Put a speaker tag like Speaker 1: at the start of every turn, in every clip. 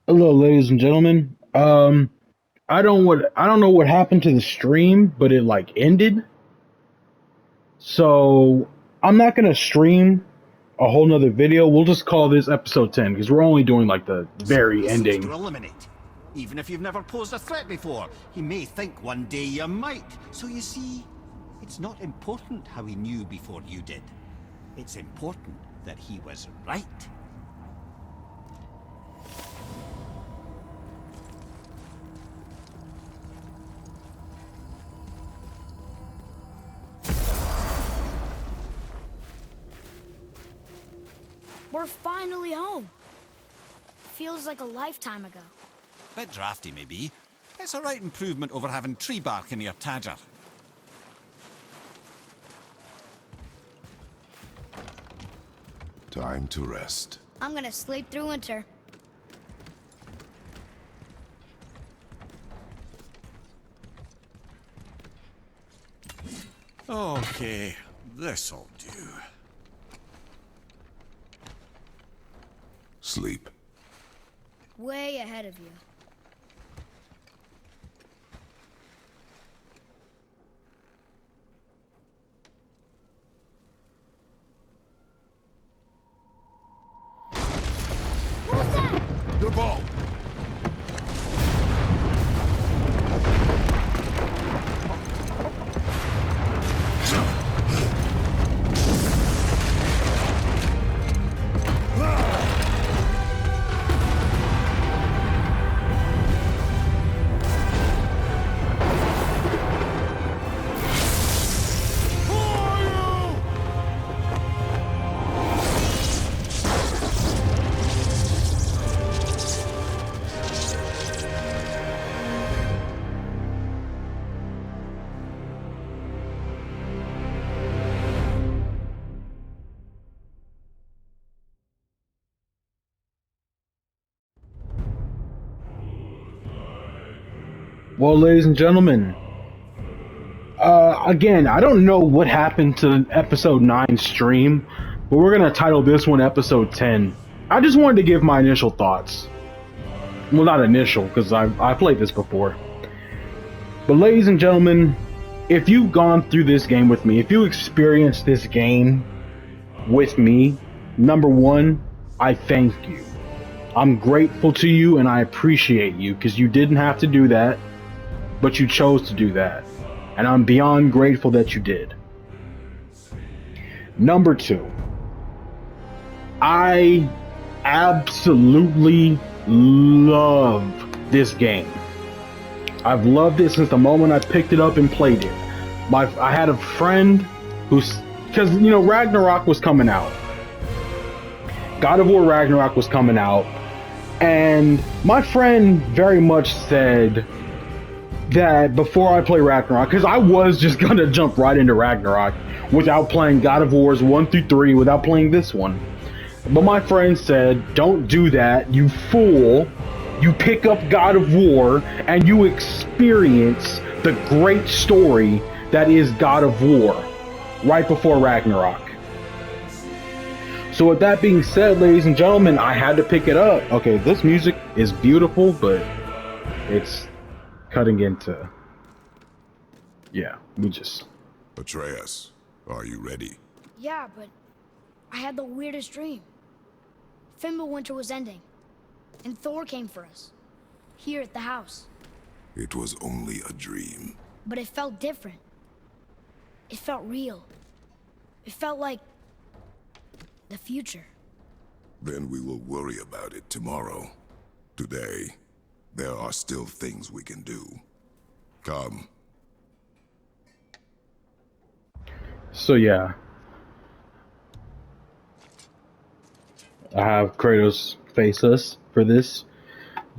Speaker 1: Hello, ladies and gentlemen. I don't know what happened to the stream, but it like ended. So I'm not gonna stream a whole nother video. We'll just call this episode 10 because we're only doing like the very
Speaker 2: He seems to
Speaker 1: ending.
Speaker 2: eliminate. Even if you've never posed a threat before, he may think one day you might. So you see, it's not important how he knew before you did. It's important that he was right.
Speaker 3: We're finally home. Feels like a lifetime ago.
Speaker 2: Bit drafty, maybe. It's a right improvement over having tree bark in your Tadger.
Speaker 4: Time to rest.
Speaker 3: I'm gonna sleep through winter.
Speaker 2: Okay, this'll do.
Speaker 4: Sleep.
Speaker 3: Way ahead of you. What was that?
Speaker 4: Your ball!
Speaker 1: Well, ladies and gentlemen, again, I don't know what happened to episode 9 stream, but we're gonna title this one episode 10. I just wanted to give my initial thoughts. Well, not initial, because I played this before. But ladies and gentlemen, if you've gone through this game with me, if you experienced this game with me, number one, I thank you. I'm grateful to you and I appreciate you because you didn't have to do that, but you chose to do that. And I'm beyond grateful that you did. Number two, I absolutely love this game. I've loved it since the moment I picked it up and played it. I had a friend who's, because you know Ragnarok was coming out. God of War Ragnarok was coming out, and my friend very much said that before I play Ragnarok, because I was just gonna jump right into Ragnarok without playing God of Wars 1 through 3, without playing this one. But my friend said, don't do that, you fool. You pick up God of War and you experience the great story that is God of War right before Ragnarok. So with that being said, ladies and gentlemen, I had to pick it up. Okay, this music is beautiful, but it's cutting into... Yeah, we just...
Speaker 4: Atreus, are you ready?
Speaker 3: Yeah, but I had the weirdest dream. Fimbulwinter was ending, and Thor came for us. Here at the house.
Speaker 4: It was only a dream.
Speaker 3: But it felt different. It felt real. It felt like... the future.
Speaker 4: Then we will worry about it tomorrow. Today, there are still things we can do. Come.
Speaker 1: So yeah. I have Kratos face us for this.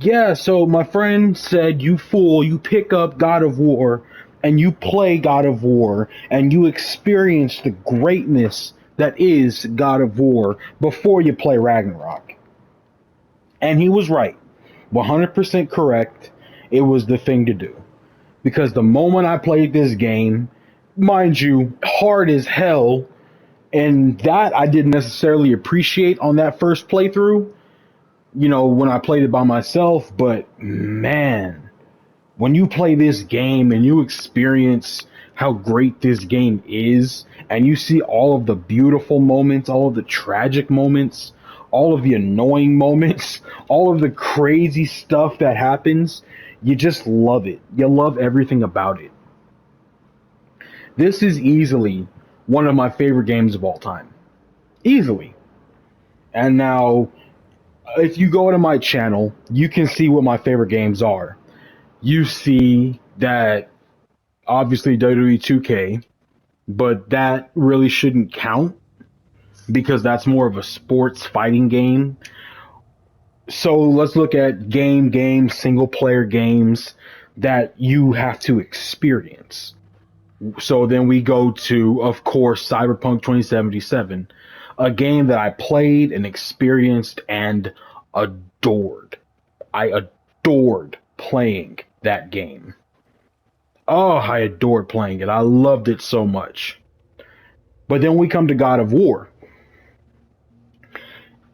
Speaker 1: Yeah, so my friend said, you fool, you pick up God of War and you play God of War and you experience the greatness that is God of War before you play Ragnarok. And he was right. 100% correct. It was the thing to do. Because the moment I played this game, mind you, hard as hell, and that I didn't necessarily appreciate on that first playthrough, when I played it by myself, but man, when you play this game and you experience how great this game is, and you see all of the beautiful moments, all of the tragic moments, all of the annoying moments, all of the crazy stuff that happens, you just love it. You love everything about it. This is easily one of my favorite games of all time. Easily. And now, if you go to my channel, you can see what my favorite games are. You see that obviously WWE 2K, but that really shouldn't count because that's more of a sports fighting game. So let's look at games, single player games that you have to experience. So then we go to, of course, Cyberpunk 2077, a game that I played and experienced and adored. I adored playing that game. Oh, I adored playing it. I loved it so much. But then we come to God of War.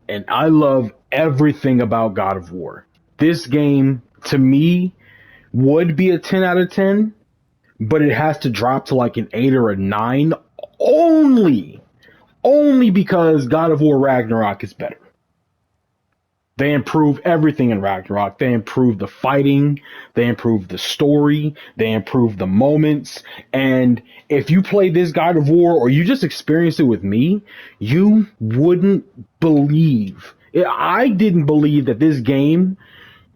Speaker 1: And I love everything about God of War. This game, to me, would be a 10 out of 10, but it has to drop to like an 8 or a 9 only because God of War Ragnarok is better. They improve everything in Ragnarok. They improve the fighting, they improve the story, they improve the moments. And if you play this God of War or you just experience it with me, you wouldn't believe. I didn't believe that this game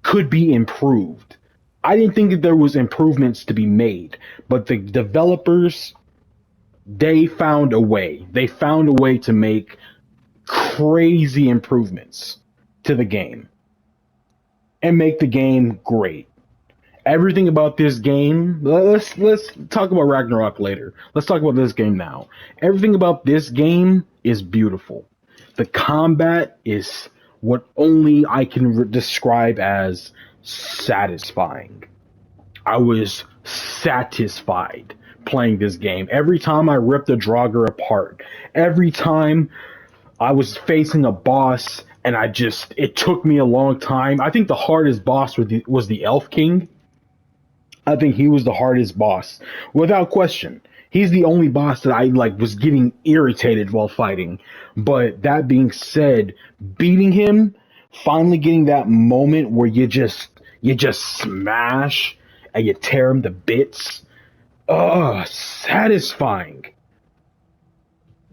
Speaker 1: could be improved. I didn't think that there was improvements to be made, but the developers, they found a way. They found a way to make crazy improvements to the game and make the game great. Everything about this game, let's talk about Ragnarok later. Let's talk about this game now. Everything about this game is beautiful. The combat is what only I can describe as satisfying. I was satisfied playing this game. Every time I ripped a Draugr apart, every time I was facing a boss and it took me a long time. I think the hardest boss was the Elf King. I think he was the hardest boss, without question. He's the only boss that I was getting irritated while fighting. But that being said, beating him, finally getting that moment where you just smash and you tear him to bits. Oh, satisfying.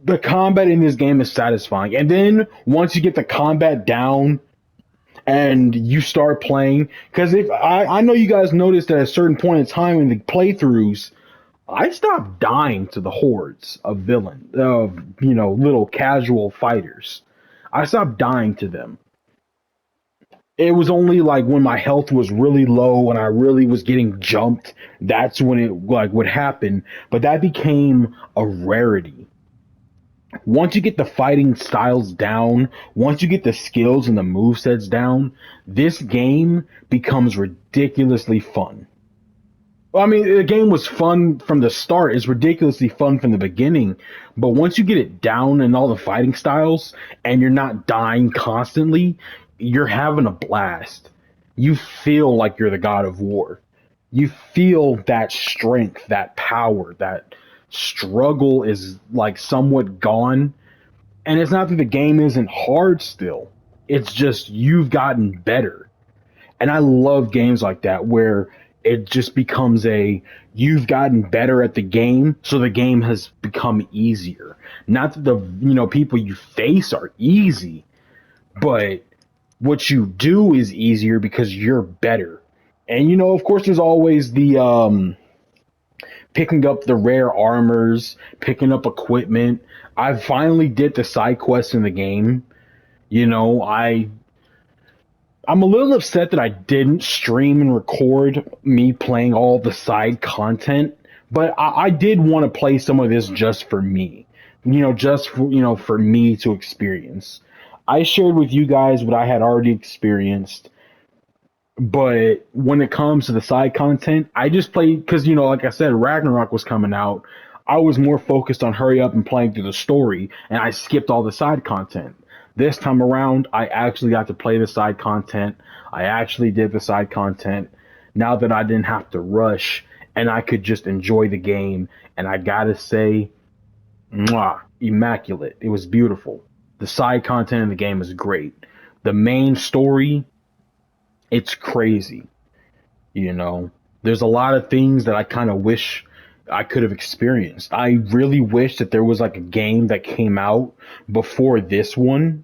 Speaker 1: The combat in this game is satisfying. And then once you get the combat down and you start playing, because if I know you guys noticed at a certain point in time in the playthroughs, I stopped dying to the hordes of little casual fighters. I stopped dying to them. It was only when my health was really low and I really was getting jumped, that's when it would happen. But that became a rarity. Once you get the fighting styles down, once you get the skills and the movesets down, this game becomes ridiculously fun. Well, I mean, the game was fun from the start. It's ridiculously fun from the beginning. But once you get it down in all the fighting styles and you're not dying constantly, you're having a blast. You feel like you're the God of War. You feel that strength, that power, that struggle is somewhat gone. And it's not that the game isn't hard still. It's just you've gotten better. And I love games like that where it just becomes you've gotten better at the game, so the game has become easier. Not that the people you face are easy, but what you do is easier because you're better. And of course there's always the picking up the rare armors, picking up equipment. I finally did the side quests in the game. I'm a little upset that I didn't stream and record me playing all the side content, but I did want to play some of this just for me. Just for me to experience. I shared with you guys what I had already experienced. But when it comes to the side content, I just played because, like I said, Ragnarok was coming out. I was more focused on hurry up and playing through the story, and I skipped all the side content. This time around, I actually got to play the side content. I actually did the side content. Now that I didn't have to rush and I could just enjoy the game, and I gotta say, mwah, immaculate. It was beautiful. The side content in the game is great. The main story, it's crazy. You know, there's a lot of things that I kind of wish I could have experienced. I really wish that there was like a game that came out before this one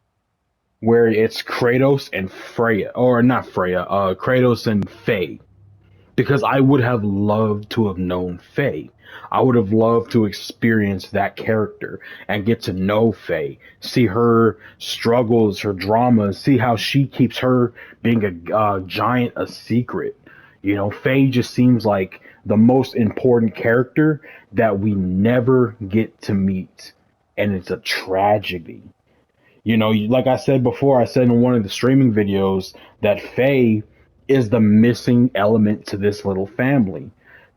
Speaker 1: where it's Kratos and Freya, or not Freya, Kratos and Faye, because I would have loved to have known Faye. I would have loved to experience that character and get to know Faye, see her struggles, her dramas, see how she keeps her being a giant a secret. You know, Faye just seems like the most important character that we never get to meet, and it's a tragedy. You know, like I said before, I said in one of the streaming videos that Faye is the missing element to this little family.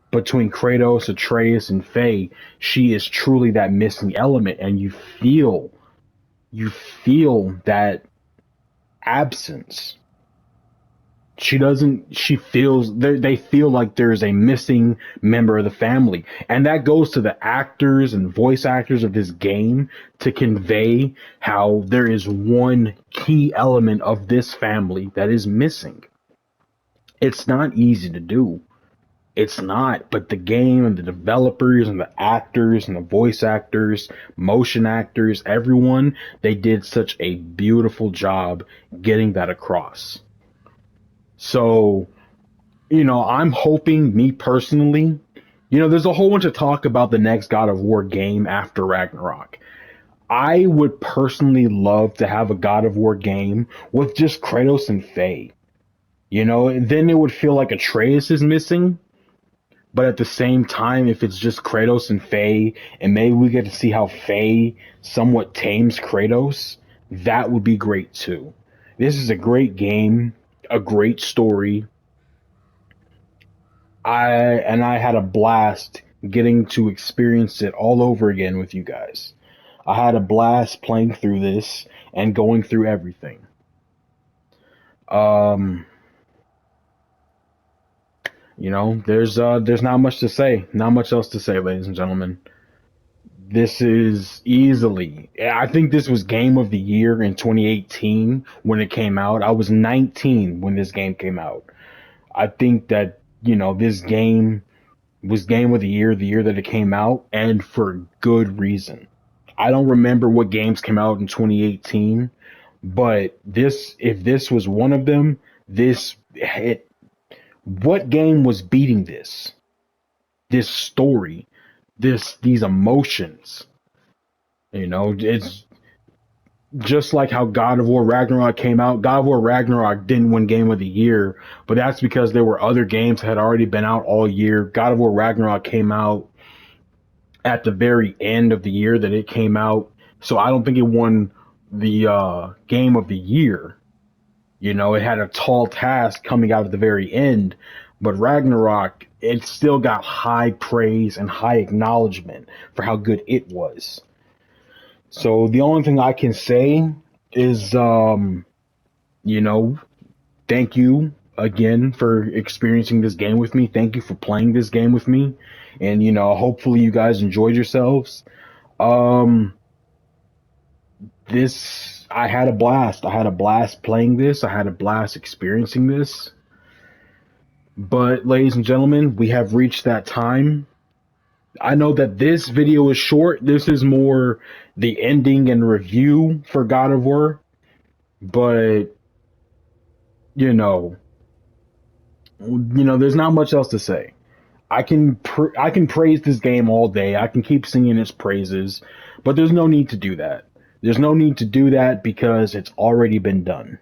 Speaker 1: Between Kratos, Atreus, and Faye, she is truly that missing element, and you feel that absence. She feels they feel like there's a missing member of the family, and that goes to the actors and voice actors of this game to convey how there is one key element of this family that is missing. It's not easy to do. It's not, but the game and the developers and the actors and the voice actors, motion actors, everyone, they did such a beautiful job getting that across. So, you know, I'm hoping, me personally, you know, there's a whole bunch of talk about the next God of War game after Ragnarok. I would personally love to have a God of War game with just Kratos and Faye. You know, then it would feel like Atreus is missing, but at the same time, if it's just Kratos and Faye, and maybe we get to see how Faye somewhat tames Kratos, that would be great too. This is a great game, a great story. I had a blast getting to experience it all over again with you guys. I had a blast playing through this and going through everything. Um, you know, there's not much to say, not much else to say, ladies and gentlemen. This is easily, I think this was game of the year in 2018 when it came out. I was 19 when this game came out. I think that, you know, this game was game of the year that it came out, and for good reason. I don't remember what games came out in 2018, but this, if this was one of them, what game was beating this? This story, these emotions. You know, it's just like how God of War Ragnarok came out. God of War Ragnarok didn't win Game of the Year, but that's because there were other games that had already been out all year. God of War Ragnarok came out at the very end of the year that it came out, so I don't think it won the Game of the Year. You know, it had a tall task coming out at the very end, but Ragnarok, it still got high praise and high acknowledgement for how good it was. So the only thing I can say is, you know, thank you again for experiencing this game with me. Thank you for playing this game with me. And, you know, hopefully you guys enjoyed yourselves. Um, I had a blast. I had a blast playing this. I had a blast experiencing this. But, ladies and gentlemen, we have reached that time. I know that this video is short. This is more the ending and review for God of War. But, you know, there's not much else to say. I can praise this game all day. I can keep singing its praises, but there's no need to do that. There's no need to do that because it's already been done.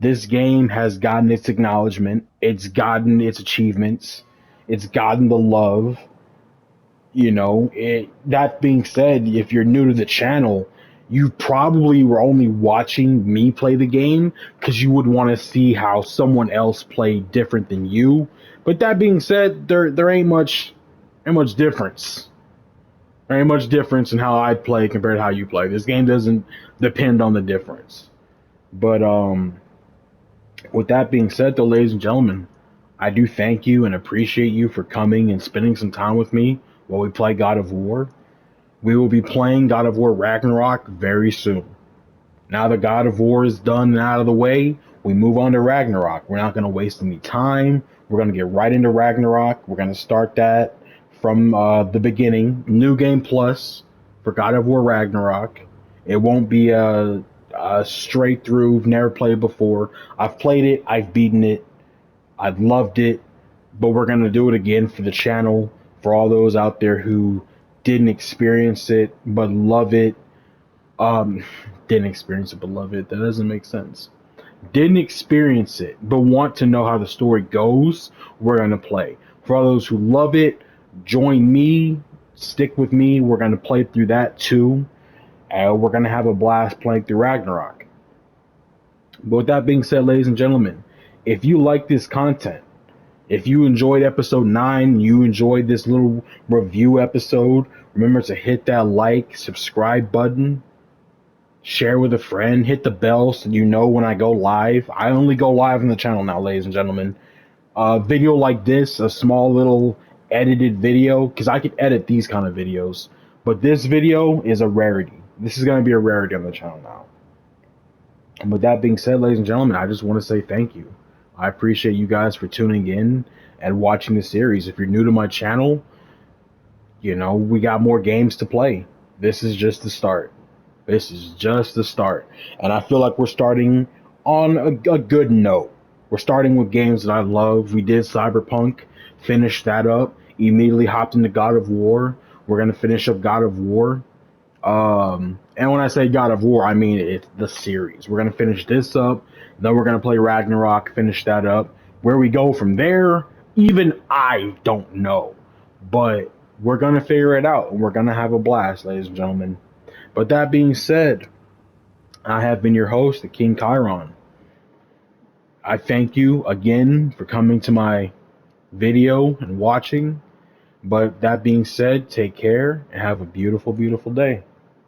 Speaker 1: This game has gotten its acknowledgement. It's gotten its achievements. It's gotten the love. You know, that being said, if you're new to the channel, you probably were only watching me play the game because you would want to see how someone else played different than you. But that being said, there ain't much difference. There ain't much difference in how I play compared to how you play. This game doesn't depend on the difference. But with that being said, though, ladies and gentlemen, I do thank you and appreciate you for coming and spending some time with me while we play God of War. We will be playing God of War Ragnarok very soon. Now that God of War is done and out of the way, we move on to Ragnarok. We're not going to waste any time. We're going to get right into Ragnarok. We're going to start that from the beginning. New Game Plus for God of War Ragnarok. It won't be a straight through, never played before. I've played it, I've beaten it, I've loved it, but we're going to do it again for the channel, for all those out there who didn't experience it but love it. Didn't experience it but love it. That doesn't make sense. Didn't experience it but want to know how the story goes, we're going to play. For all those who love it, join me, stick with me. We're going to play through that too. We're going to have a blast playing through Ragnarok. But with that being said, ladies and gentlemen, if you like this content, if you enjoyed episode 9, you enjoyed this little review episode, remember to hit that like, subscribe button, share with a friend, hit the bell so you know when I go live. I only go live on the channel now, ladies and gentlemen. A video like this, a small little edited video, because I can edit these kind of videos, but this video is a rarity. This is going to be a rarity on the channel now. And with that being said, ladies and gentlemen, I just want to say thank you. I appreciate you guys for tuning in and watching the series. If you're new to my channel, you know, we got more games to play. This is just the start. This is just the start. And I feel like we're starting on a good note. We're starting with games that I love. We did Cyberpunk, finished that up, immediately hopped into God of War. We're going to finish up God of War. And when I say God of War, I mean it's the series. We're going to finish this up, then we're going to play Ragnarok, finish that up. Where we go from there, even I don't know. But we're going to figure it out, and we're going to have a blast, ladies and gentlemen. But that being said, I have been your host, the King Chiron. I thank you again for coming to my video and watching. But that being said, take care and have a beautiful, beautiful day.